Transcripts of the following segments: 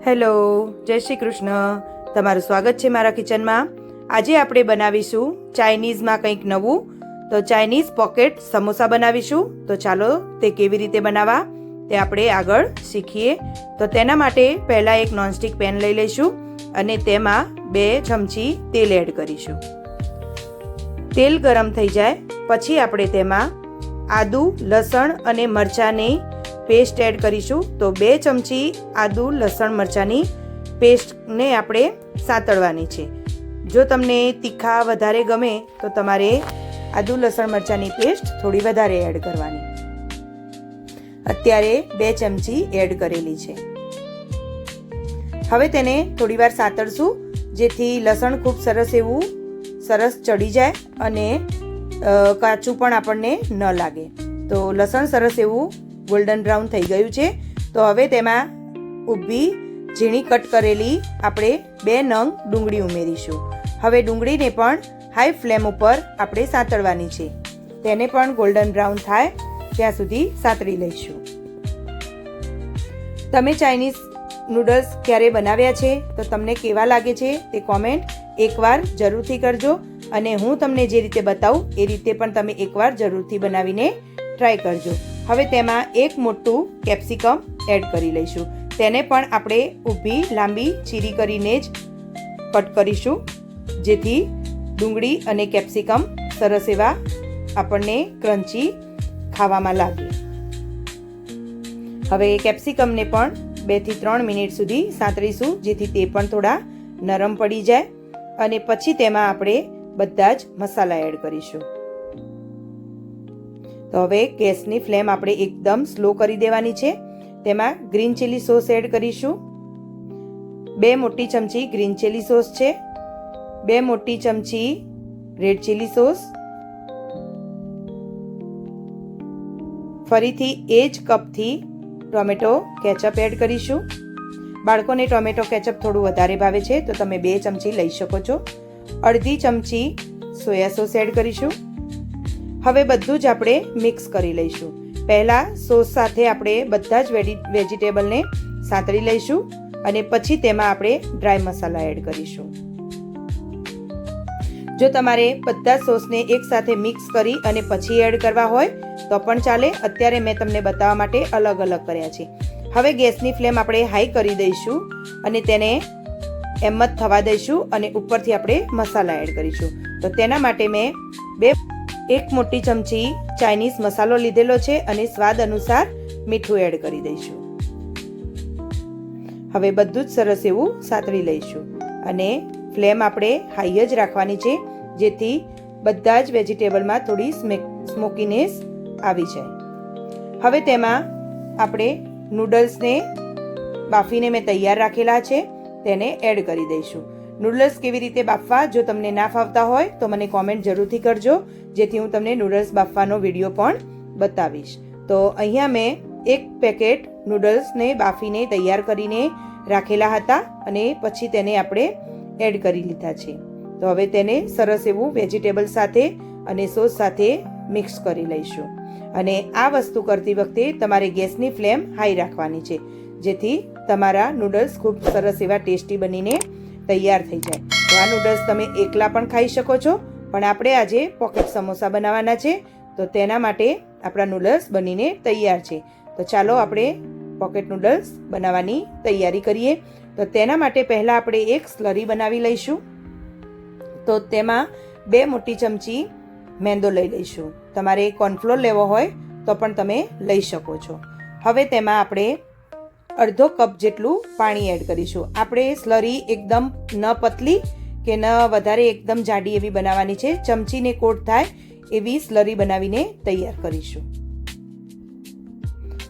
Hello, જય શ્રી કૃષ્ણ. તમારું સ્વાગત છે મારા કિચનમાં. આજે આપણે બનાવીશું ચાઇનીઝમાં કંઈક નવું. તો ચાઇનીઝ પોકેટ સમોસા બનાવીશું. તો ચાલો તે કેવી રીતે બનાવવા તે આપણે આગળ શીખીએ. તો તેના માટે પહેલાં એક નોનસ્ટિક પેન લઈ લઈશું અને તેમાં 2 ચમચી તેલ એડ કરીશું. તેલ ગરમ થઈ જાય પછી આપણે તેમાં આદુ, લસણ અને મરચાંની પેસ્ટ એડ કરીશું. તો 2 ચમચી આદુ, લસણ, મરચાંની પેસ્ટને આપણે સાતળવાની છે. જો તમને તીખા વધારે ગમે તો તમારે આદુ, લસણ, મરચાંની પેસ્ટ થોડી વધારે એડ કરવાની. અત્યારે 2 ચમચી એડ કરેલી છે. હવે તેને થોડીવાર સાતળશું જેથી લસણ ખૂબ સરસ ચડી જાય અને કાચું પણ આપણને ન લાગે. તો લસણ સરસ એવું ગોલ્ડન બ્રાઉન થઈ ગયું છે. તો હવે તેમાં ઊભી ઝીણી કટ કરેલી આપણે 2 નંગ ડુંગળી ઉમેરીશું. હવે ડુંગળીને પણ હાઈ ફ્લેમ ઉપર આપણે સાતળવાની છે. તેને પણ ગોલ્ડન બ્રાઉન થાય ત્યાં સુધી સાતળી લઈશું. તમે ચાઇનીઝ નૂડલ્સ ક્યારે બનાવ્યા છે તો તમને કેવા લાગે છે તે કોમેન્ટ એકવાર જરૂરથી કરજો અને હું તમને જે રીતે બતાવું એ રીતે પણ તમે એકવાર જરૂરથી બનાવીને ટ્રાય કરજો. હવે તેમાં 1 મોટું કેપ્સિકમ એડ કરી લઈશું. તેને પણ આપણે ઊભી લાંબી ચીરી કરીને જ કટ કરીશું જેથી ડુંગળી અને કેપ્સિકમ સરસ એવા આપણને ક્રન્ચી ખાવામાં લાગે. હવે કેપ્સિકમને પણ 2 થી 3 મિનિટ સુધી સાંતળીશું જેથી તે પણ થોડા નરમ પડી જાય અને પછી તેમાં આપણે બધા જ મસાલા એડ કરીશું. તો હવે ગેસની ફ્લેમ આપણે એકદમ સ્લો કરી દેવાની છે. તેમાં ગ્રીન ચીલી સોસ એડ કરીશું. 2 મોટી ચમચી ગ્રીન ચીલી સોસ છે. 2 મોટી ચમચી રેડ ચીલી સોસ. ફરીથી એ જ કપથી ટોમેટો કેચઅપ એડ કરીશું. બાળકોને ટોમેટો કેચઅપ થોડું વધારે ભાવે છે તો તમે 2 ચમચી લઈ શકો છો. અડધી ચમચી સોયા સોસ એડ કરીશું. હવે બધું જ આપણે મિક્સ કરી લઈશું. પહેલાં સોસ સાથે આપણે બધા જ વેજીટેબલને સાંતળી લઈશું અને પછી તેમાં આપણે ડ્રાય મસાલા એડ કરીશું. જો તમારે બધા સોસને એકસાથે મિક્સ કરી અને પછી એડ કરવા હોય તો પણ ચાલે. અત્યારે મેં તમને બતાવવા માટે અલગ અલગ કર્યા છે. હવે ગેસની ફ્લેમ આપણે હાઈ કરી દઈશું અને તેને એમ જ થવા દઈશું અને ઉપરથી આપણે મસાલા એડ કરીશું. તો તેના માટે મેં 1 મોટી ચમચી ચાઇનીઝ મસાલો લીધેલો છે અને સ્વાદ અનુસાર મીઠું એડ કરી દઈશું. હવે બધું જ સરસ એવું સાતળી લઈશું અને ફ્લેમ આપણે હાઈ જ રાખવાની છે જેથી બધા જ વેજીટેબલમાં થોડી સ્મોકીનેસ આવી જાય. હવે તેમાં આપણે નૂડલ્સને બાફીને મેં તૈયાર રાખેલા છે તેને એડ કરી દઈશું. નૂડલ્સ કેવી રીતે બાફવા જો તમને ના ફાવતા હોય તો મને કોમેન્ટ જરૂરથી કરજો જેથી હું તમને નૂડલ્સ બાફવાનો વિડીયો પણ બતાવીશ. તો અહીંયા મેં 1 પેકેટ નૂડલ્સને બાફીને તૈયાર કરીને રાખેલા હતા અને પછી તેને આપણે એડ કરી લીધા છે. તો હવે તેને સરસ એવું વેજીટેબલ સાથે અને સોસ સાથે મિક્સ કરી લઈશું. અને આ વસ્તુ કરતી વખતે તમારે ગેસની ફ્લેમ હાઈ રાખવાની છે જેથી તમારા નૂડલ્સ ખૂબ સરસ એવા ટેસ્ટી બનીને તૈયાર થઈ જાય. તો આ નૂડલ્સ તમે એકલા પણ ખાઈ શકો છો પણ આપણે આજે પોકેટ સમોસા બનાવવાના છે તો તેના માટે આપણા નૂડલ્સ બનીને તૈયાર છે. તો ચાલો આપણે પોકેટ નૂડલ્સ બનાવવાની તૈયારી કરીએ. તો તેના માટે પહેલાં આપણે એક સ્લરી બનાવી લઈશું. તો તેમાં 2 મોટી ચમચી મેંદો લઈ લઈશું. તમારે કોર્નફ્લોર લેવો હોય તો પણ તમે લઈ શકો છો. હવે તેમાં આપણે અડધો કપ જેટલું પાણી એડ કરીશું. આપણે સ્લરી એકદમ ન પતલી કે ન વધારે એકદમ જાડી એવી બનાવવાની છે. ચમચીને કોટ થાય એવી સ્લરી બનાવીને તૈયાર કરીશું.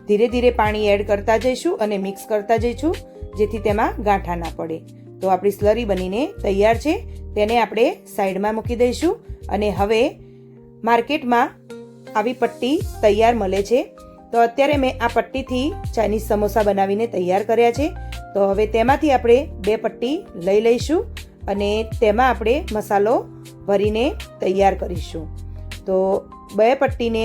ધીરે ધીરે પાણી એડ કરતા જઈશું અને મિક્સ કરતા જઈશું જેથી તેમાં ગાંઠા ના પડે. તો આપણી સ્લરી બનીને તૈયાર છે. તેને આપણે સાઈડમાં મૂકી દઈશું અને હવે માર્કેટમાં આવી પટ્ટી તૈયાર મળે છે. તો અત્યારે મેં આ પટ્ટીથી ચાઇનીઝ સમોસા બનાવીને તૈયાર કર્યા છે. તો હવે તેમાંથી આપણે 2 પટ્ટી લઈ લઈશું અને તેમાં આપણે મસાલો ભરીને તૈયાર કરીશું. તો 2 પટ્ટીને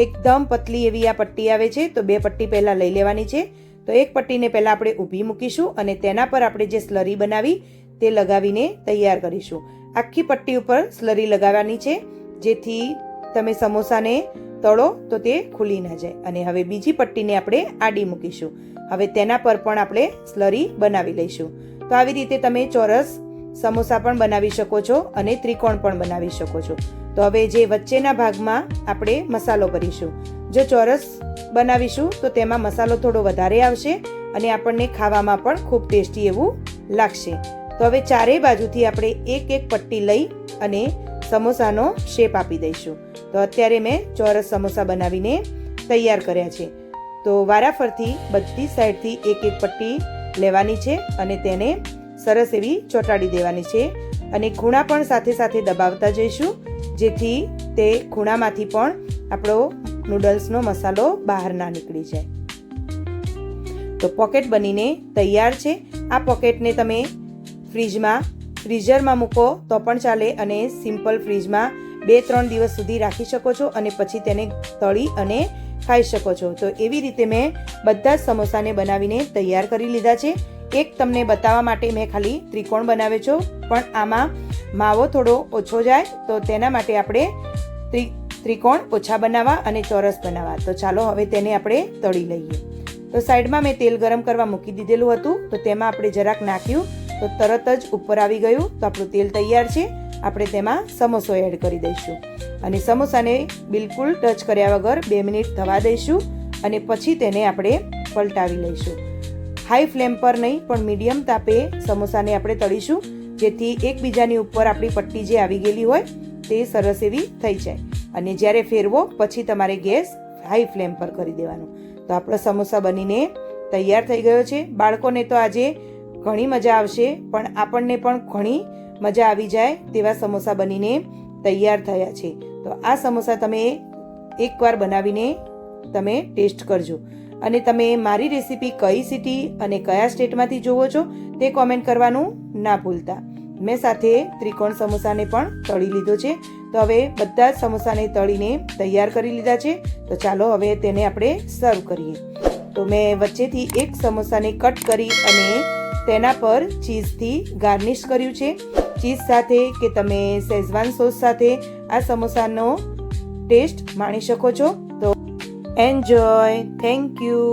એકદમ પતલી એવી આ પટ્ટી આવે છે તો 2 પટ્ટી પહેલાં લઈ લેવાની છે. તો તો એક પટ્ટીને પહેલાં આપણે ઊભી મૂકીશું અને તેના પર આપણે જે સ્લરી બનાવી તે લગાવીને તૈયાર કરીશું. આખી પટ્ટી ઉપર સ્લરી લગાવવાની છે, જેથી તમે સમોસાને તળો તો તે ખુલી ના જાય. અને હવે બીજી પટ્ટીને આપણે આડી મૂકીશું. હવે તેના પર પણ આપણે સ્લરી બનાવી લઈશું. તો આવી રીતે તમે ચોરસ સમોસા પણ બનાવી શકો છો અને ત્રિકોણ પણ બનાવી શકો છો. તો હવે જે વચ્ચેના ભાગમાં આપણે મસાલો ભરીશું. જો ચોરસ બનાવીશું તો તેમાં મસાલો થોડો વધારે આવશે અને આપણને ખાવામાં પણ ખૂબ ટેસ્ટી એવું લાગશે. તો હવે ચારેય બાજુથી આપણે એક એક પટ્ટી લઈ અને સમોસાનો શેપ આપી દઈશું. તો અત્યારે મેં ચોરસ સમોસા બનાવીને તૈયાર કર્યા છે. તો વારાફરતી બધી સાઈડથી એક એક પટ્ટી લેવાની છે અને તેને સરસ એવી ચોંટાડી દેવાની છે. અને ખૂણા પણ સાથે સાથે દબાવતા જઈશું, જેથી તે ખૂણામાંથી પણ આપણો નૂડલ્સનો મસાલો બહાર ના નીકળી જાય. તો પોકેટ બનીને તૈયાર છે. આ પોકેટને તમે ફ્રીઝરમાં મૂકો તો પણ ચાલે અને સિમ્પલ ફ્રીજમાં 2-3 દિવસ સુધી રાખી શકો છો અને પછી તેને તળી અને ખાઈ શકો છો. તો એવી રીતે મેં બધા જ સમોસાને બનાવીને તૈયાર કરી લીધા છે. એક તમને બતાવવા માટે મેં ખાલી ત્રિકોણ બનાવ્યો છો, પણ આમાં માવો થોડો ઓછો જાય તો તેના માટે આપણે ત્રિકોણ ઓછા બનાવવા અને ચોરસ બનાવવા. તો ચાલો હવે તેને આપણે તળી લઈએ. તો સાઈડમાં મેં તેલ ગરમ કરવા મૂકી દીધેલું હતું, તો તેમાં આપણે જરાક નાખ્યું તો તરત જ ઉપર આવી ગયું. તો આપણું તેલ તૈયાર છે. આપણે તેમાં સમોસો એડ કરી દઈશું અને સમોસાને બિલકુલ ટચ કર્યા વગર 2 મિનિટ થવા દઈશું અને પછી તેને આપણે પલટાવી લઈશું. હાઈ ફ્લેમ પર નહીં પણ મીડિયમ તાપે સમોસાને આપણે તળીશું, જેથી એકબીજાની ઉપર આપણી પટ્ટી જે આવી ગયેલી હોય તે સરસ એવી થઈ જાય. અને જ્યારે ફેરવો પછી તમારે ગેસ હાઈ ફ્લેમ પર કરી દેવાનું. તો આપણો સમોસા બનીને તૈયાર થઈ ગયો છે. બાળકોને તો આજે ઘણી મજા આવશે, પણ આપણને પણ ઘણી મજા આવી જાય તેવા સમોસા બનીને તૈયાર થયા છે. તો આ સમોસા તમે એકવાર બનાવીને તમે ટેસ્ટ કરજો. અને તમે મારી રેસીપી કઈ સિટી અને કયા સ્ટેટમાંથી જુઓ છો તે કોમેન્ટ કરવાનું ના ભૂલતા. મેં સાથે ત્રિકોણ સમોસાને પણ તળી લીધો છે. તો હવે બધા જ સમોસાને તળીને તૈયાર કરી લીધા છે. તો ચાલો હવે તેને આપણે સર્વ કરીએ. તો મેં વચ્ચેથી એક સમોસાને કટ કરી અને તેના પર ચીઝથી ગાર્નિશ કર્યું છે. ચીઝ સાથે કે તમે શેઝવાન સોસ સાથે આ સમોસાનો ટેસ્ટ માણી શકો છો. તો એન્જોય. Thank you.